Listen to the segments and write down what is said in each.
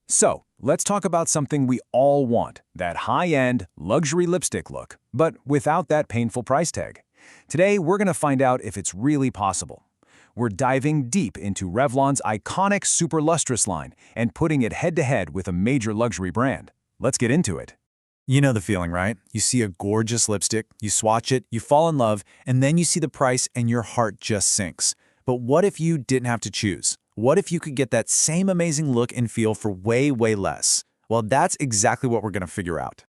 So, let's talk about something we all want, that high-end, luxury lipstick look, but without that painful price tag. Today, we're going to find out if it's really possible. We're diving deep into Revlon's iconic Super Lustrous line and putting it head-to-head with a major luxury brand. Let's get into it. You know the feeling, right? You see a gorgeous lipstick, you swatch it, you fall in love, and then you see the price and your heart just sinks. But what if you didn't have to choose? What if you could get that same amazing look and feel for way, way less? Well, that's exactly what we're going to figure out.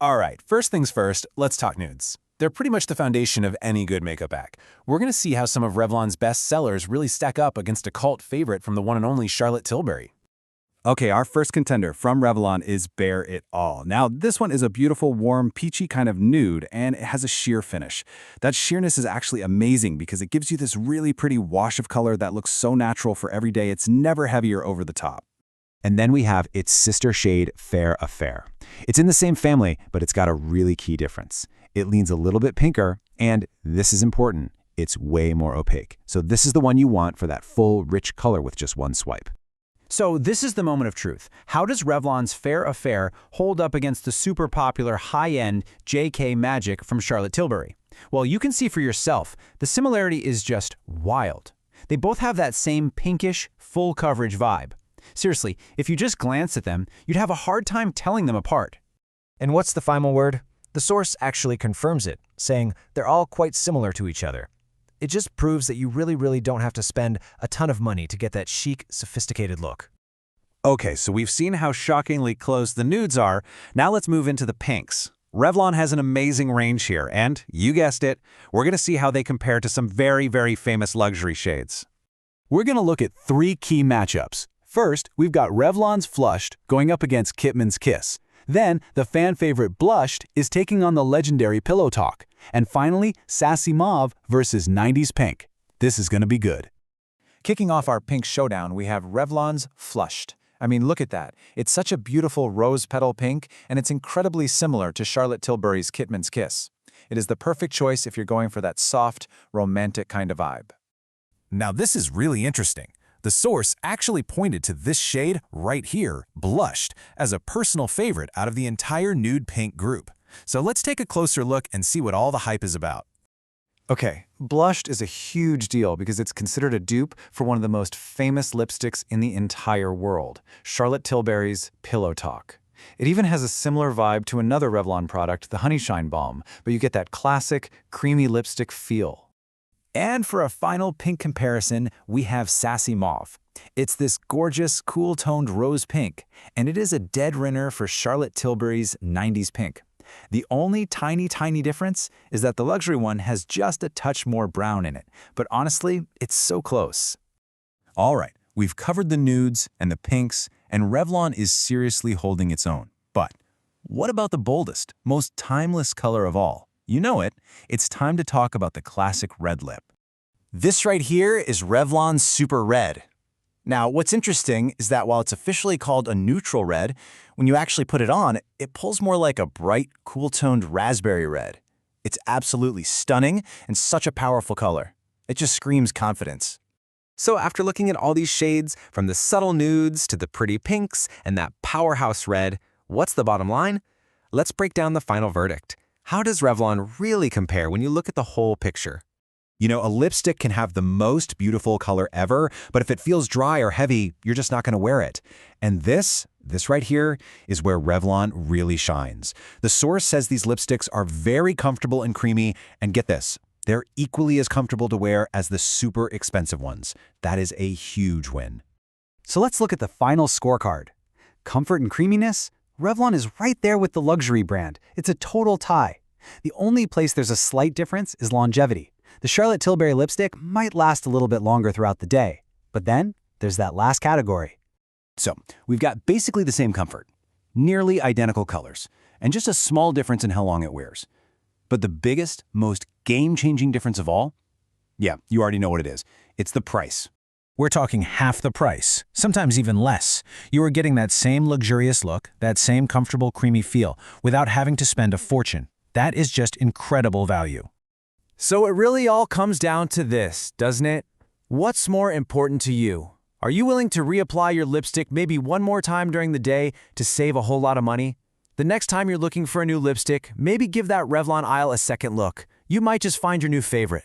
All right, first things first, let's talk nudes. They're pretty much the foundation of any good makeup act. We're going to see how some of Revlon's best sellers really stack up against a cult favorite from the one and only Charlotte Tilbury. Okay, our first contender from Revlon is Bare It All. Now, this one is a beautiful, warm, peachy kind of nude, and it has a sheer finish. That sheerness is actually amazing because it gives you this really pretty wash of color that looks so natural for every day. It's never heavy or over the top. And then we have its sister shade, Fair Affair. It's in the same family, but it's got a really key difference. It leans a little bit pinker, and this is important, it's way more opaque. So this is the one you want for that full, rich color with just one swipe. So this is the moment of truth. How does Revlon's Fair Affair hold up against the super popular high-end JK Magic from Charlotte Tilbury? Well, you can see for yourself, the similarity is just wild. They both have that same pinkish, full coverage vibe. Seriously, if you just glance at them, you'd have a hard time telling them apart. And what's the final word? The source actually confirms it, saying they're all quite similar to each other. It just proves that you really don't have to spend a ton of money to get that chic, sophisticated look. Okay, so we've seen how shockingly close the nudes are. Now let's move into the pinks. Revlon has an amazing range here, and you guessed it, we're going to see how they compare to some very famous luxury shades. We're going to look at 3 key matchups. First, we've got Revlon's Flushed going up against Kitman's Kiss. Then, the fan favorite Blushed is taking on the legendary Pillow Talk. And finally, Sassy Mauve versus 90s Pink. This is going to be good. Kicking off our pink showdown, we have Revlon's Flushed. I mean, look at that. It's such a beautiful rose petal pink, and it's incredibly similar to Charlotte Tilbury's Kitman's Kiss. It is the perfect choice if you're going for that soft, romantic kind of vibe. Now this is really interesting. The source actually pointed to this shade right here, Blushed, as a personal favorite out of the entire nude pink group. So let's take a closer look and see what all the hype is about. Okay, Blushed is a huge deal because it's considered a dupe for one of the most famous lipsticks in the entire world, Charlotte Tilbury's Pillow Talk. It even has a similar vibe to another Revlon product, the Honey Shine Balm, but you get that classic, creamy lipstick feel. And for a final pink comparison, we have Sassy Mauve. It's this gorgeous, cool-toned rose pink, and it is a dead winner for Charlotte Tilbury's 90s Pink. The only tiny difference is that the luxury one has just a touch more brown in it, but honestly, it's so close. All right, we've covered the nudes and the pinks, and Revlon is seriously holding its own. But what about the boldest, most timeless color of all? You know it, it's time to talk about the classic red lip. This right here is Revlon's Super Red. Now, what's interesting is that while it's officially called a neutral red, when you actually put it on, it pulls more like a bright, cool-toned raspberry red. It's absolutely stunning and such a powerful color. It just screams confidence. So after looking at all these shades, from the subtle nudes to the pretty pinks and that powerhouse red, what's the bottom line? Let's break down the final verdict. How does Revlon really compare when you look at the whole picture? You know, a lipstick can have the most beautiful color ever, but if it feels dry or heavy, you're just not going to wear it. And this right here is where Revlon really shines. The source says these lipsticks are very comfortable and creamy, and get this, they're equally as comfortable to wear as the super expensive ones. That is a huge win. So let's look at the final scorecard. Comfort and creaminess? Revlon is right there with the luxury brand. It's a total tie. The only place there's a slight difference is longevity. The Charlotte Tilbury lipstick might last a little bit longer throughout the day. But then, there's that last category. So, we've got basically the same comfort, nearly identical colors, and just a small difference in how long it wears. But the biggest, most game-changing difference of all? Yeah, you already know what it is. It's the price. We're talking half the price, sometimes even less. You are getting that same luxurious look, that same comfortable, creamy feel, without having to spend a fortune. That is just incredible value. So it really all comes down to this, doesn't it? What's more important to you? Are you willing to reapply your lipstick maybe one more time during the day to save a whole lot of money? The next time you're looking for a new lipstick, maybe give that Revlon aisle a second look. You might just find your new favorite.